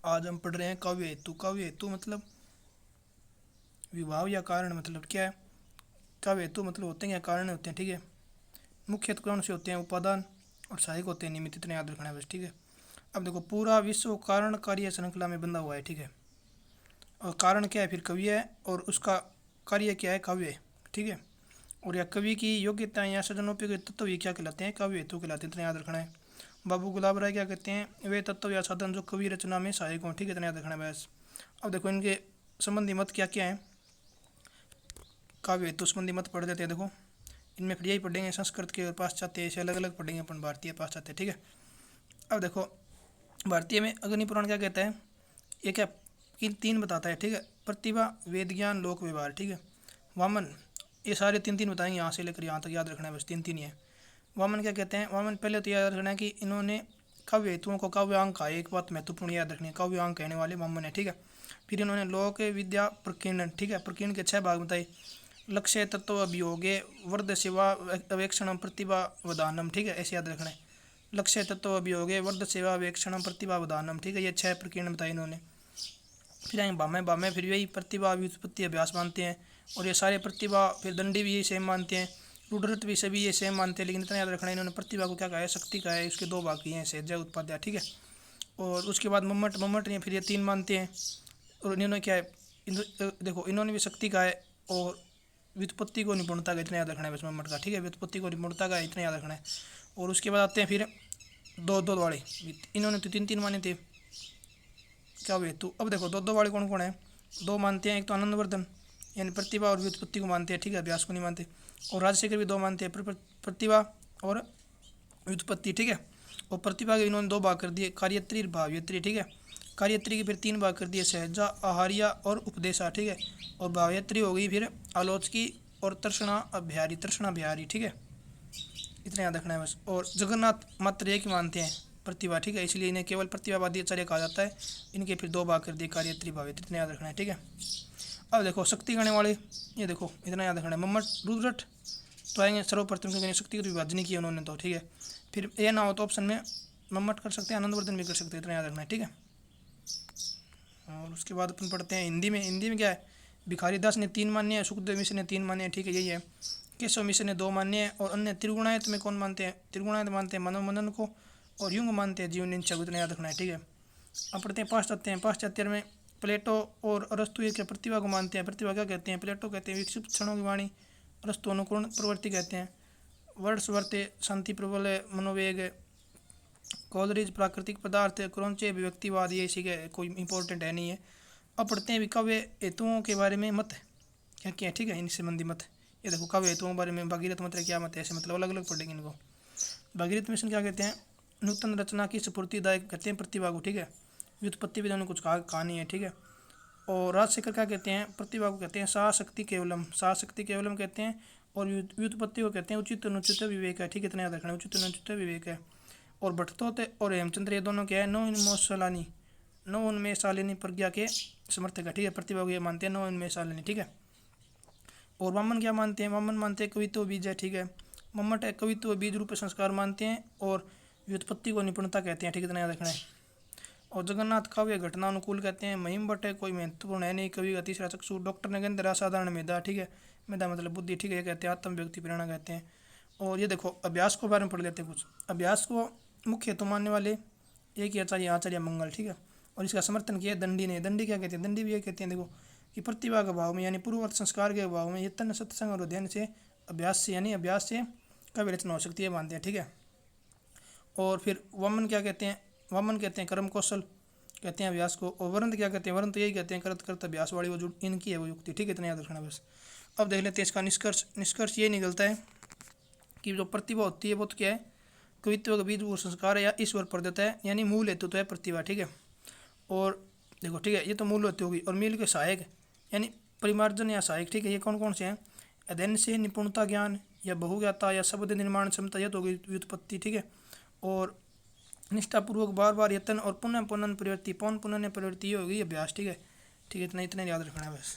आज हम पढ़ रहे हैं काव्य हेतु। काव्य हेतु मतलब विभाव या कारण, मतलब क्या है। काव्य हेतु मतलब होते हैं या कारण होते हैं, ठीक है। मुख्यतः कौन से होते हैं, उपादान और सहायक होते हैं, निमित्त, इतने याद रखना है बस, ठीक है। अब देखो पूरा विश्व कारण कार्य श्रृंखला में बंधा हुआ है, ठीक है। और कारण क्या है, फिर कवि है, और उसका कार्य क्या है, काव्य है, ठीक है। और या कवि की योग्यताएं या सृजनोपयोगी तत्व ये क्या कहलाते हैं, काव्य हेतु कहलाते हैं, इतना याद रखना है। बाबू गुलाब राय क्या कहते हैं, वे तत्व या साधन जो कवि रचना में सहायक हों, ठीक है, इतना याद रखना है बस। अब देखो इनके संबंधी मत क्या क्या है, काव्य हेतु संबंधी मत पढ़ देते हैं। देखो इनमें फिर यही पढ़ेंगे, संस्कृत के और पाश्चात्य, ऐसे अलग अलग पढ़ेंगे अपन, भारतीय पाश्चात्य, ठीक है। अब देखो भारतीय में अग्नि पुराण क्या कहता है, ये क्या इन तीन बताता है, ठीक है। प्रतिभा, वेद ज्ञान, लोक व्यवहार, ठीक है। वामन, ये सारे तीन तीन बताएंगे, यहाँ से लेकर यहाँ तक याद रखना है बस, तीन तीन ही है। वामन क्या कहते हैं, वामन पहले तो याद रखना है कि इन्होंने काव्य हेतुओं को काव्यांग कहा है, एक बात महत्वपूर्ण याद रखनी है, काव्यांग कहने वाले वामन है, ठीक है। फिर इन्होंने लोक विद्या प्रकीर्णन, ठीक है, प्रकीर्णन के 6 भाग बताए। लक्ष्य तत्व अभियोगे वर्ध सेवा अवेक्षण प्रतिभा वदानम, ठीक है, ऐसे याद रखना है। लक्ष्य तत्व अभियोगे वर्ध सेवा अवेक्षण प्रतिभा वदानम, ठीक है, ये 6 प्रकीर्ण बताए इन्होंने। फिर आएंगे बामे, बामे फिर यही प्रतिभा व्युत्पत्ति अभ्यास मानते हैं, और ये सारे प्रतिभा फिर दंडी भी यही सेम मानते हैं, रूढ़रत भी सभी ये सेम मानते हैं। लेकिन इतना याद रखना है, इन्होंने प्रतिभा को क्या कहा है, शक्ति का है, उसके 2 भाग किए हैं, सहजा उत्पाद्या, ठीक है। और उसके बाद मम्मट, मम्मट ने फिर ये 3 मानते हैं, और इन्होंने क्या है, देखो इन्होंने भी शक्ति का है और व्युत्पत्ति को निपुणता का, इतना याद रखना है बस मम्मट का, ठीक है, व्युत्पत्ति को निपुणता का इतना याद रखना है। और उसके बाद आते हैं फिर दो दो वाले, इन्होंने तो 3 3 माने थे क्या हुए। तो अब देखो दो दो वाले कौन कौन है, 2 मानते हैं, एक तो आनंदवर्धन यानी प्रतिभा और व्युत्पत्ति को मानते हैं, ठीक है, अभ्यास को नहीं मानते। और राजशेखर भी 2 मानते हैं, प्रतिभा और व्युत्पत्ति, ठीक है। और प्रतिभा के इन्होंने 2 भाग कर दिए, कार्यत्री और भाव्यत्री, ठीक है। कार्यत्री के फिर 3 भाग कर दिए, सहजा, आहार्या और उपदेशा, ठीक है। और भाव्यत्री हो गई फिर आलोचकी और तर्षणा अभ्यारी, तर्षणा बिहारी, ठीक है, इतना याद रखना है बस। और जगन्नाथ मात्र एक ही मानते हैं प्रतिभा, ठीक है, इसलिए इन्हें केवल प्रतिभावादी आचार्य कहा जाता है। इनके फिर 2 भाग कर दिए, कार्यत्री भाव्यत्री, इतना याद रखना है, ठीक है। अब देखो शक्ति गणे वाले, ये देखो इतना याद रखना है, मम्मट रुद्रट तो आएंगे सर्वप्रथम, क्योंकि शक्ति की विभाजन किया उन्होंने तो, ठीक है। फिर ये ना हो तो ऑप्शन में मम्मट कर सकते हैं, आनंदवर्धन भी कर सकते हैं, इतना याद रखना है, ठीक है। और उसके बाद अपन पढ़ते हैं हिंदी में। हिंदी में क्या है, भिखारी दास ने 3 मान्य है, सुखदेव मिश्र ने 3 मान्य है, ठीक है, यही है। केशव मिश्र ने 2 मान्य है, और अन्य त्रिगुणायत में कौन मानते हैं, त्रिगुणायत मानते हैं मनोमनन को, और युंग मानते हैं जीवन निश्चय को, इतना याद रखना है, ठीक है। अब पढ़ते हैं पाश्चात्य हैं। पाश्चात्य में प्लेटो और अरस्तु ये क्या प्रतिभा को मानते हैं, प्रतिभा क्या कहते हैं, प्लेटो कहते हैं विकसित क्षणों की वाणी, अरस्तु अनुकूल प्रवृत्ति कहते हैं, वर्ड्सवर्थ शांति प्रबल मनोवेग, कॉलरिज प्राकृतिक पदार्थ, क्रौंचे अभिव्यक्तिवाद, ये इसी के कोई इंपॉर्टेंट है नहीं है। अब पढ़ते हैं काव्य हेतुओं के बारे में मत क्या क्या है, ठीक है, इनसे संबंधी मत। ये देखो काव्य हेतुओं के बारे में भागीरथ मत क्या मत है, ऐसे मतलब अलग अलग पढ़ेंगे इनको। भागीरथ मिशन क्या कहते हैं, नूतन रचना की स्फूर्तिदायक कहते हैं प्रतिभा को, ठीक है। व्युत्पत्ति भी कुछ कहा नहीं है, ठीक है। और राजशेखर क्या कहते हैं, प्रतिभा को कहते हैं साशक्ति केवलम, साशक्ति केवलम कहते हैं। और व्युत्पत्ति को कहते हैं उचित अनुचित विवेक है, ठीक है, इतना याद रखना, उचित अनुचित विवेक है। और भट्टोत और हेमचंद्र ये दोनों क्या है, नौ उनमें शालिनी प्रज्ञा के समर्थक है, ठीक है, प्रतिभा को ये मानते हैं 9 उनमें शालिनी, ठीक है। और वामन क्या मानते हैं, वामन मानते हैं कवित्व बीज है, ठीक है। मम्मट है कवित्व बीज रूप संस्कार मानते हैं, और व्युत्पत्ति को निपुणता कहते हैं, ठीक है, इतना याद रखना है। और जगन्नाथ काव्य घटना अनुकूल कहते हैं। महिम भट्ट है कोई महत्वपूर्ण है नहीं, कवि का तीसरा चक्षु। डॉक्टर नगेंद्र असाधारण मेधा, ठीक है, मेधा मतलब बुद्धि, ठीक है, कहते हैं आत्म व्यक्ति प्रेरणा कहते हैं। और ये देखो अभ्यास को बारे में पढ़ लेते हैं कुछ। अभ्यास को मुख्य हेतु मानने वाले एक ही आचार्य, आचार्य मंगल, ठीक है। और इसका समर्थन किया दंडी ने। दंडी क्या कहते हैं, दंडी भी ये कहते हैं देखो कि प्रतिभा के भाव में यानी पूर्ववर्त संस्कार के भाव में यत्न सत्संग और अध्ययन से अभ्यास से यानी अभ्यास से काव्य रचना हो सकती है मानते हैं, ठीक है। और फिर वामन क्या कहते हैं, वामन कहते हैं कर्म कौशल कहते हैं अभ्यास को। और वरंत क्या कहते हैं, वरंत यही कहते हैं करत करत अभ्यास वाली वो जो इनकी है वो युक्ति, ठीक है, इतना याद रखना बस। अब देख लेते हैं इसका निष्कर्ष। निष्कर्ष ये निकलता है कि जो प्रतिभा होती है वो तो क्या है, कवित्व का बीज वो संस्कार है या ईश्वर पर देता है, यानी मूल हेतु तो है प्रतिभा, ठीक है। और देखो ठीक है, ये तो मूल हेतु होगी। और मिल के सहायक यानी परिमार्जन या सहायक, ठीक है, ये कौन कौन से हैं, अध्ययन से निपुणता ज्ञान या बहुज्ञाता या शब्द निर्माण क्षमता, यह तो होगी व्युत्पत्ति, ठीक है। और निष्ठापूर्वक बार बार यत्न और पुनः पुनः प्रवृत्ति, पौन पुनः प्रवृत्ति होगी अभ्यास, ठीक है, ठीक है, इतना इतना याद रखना है बस।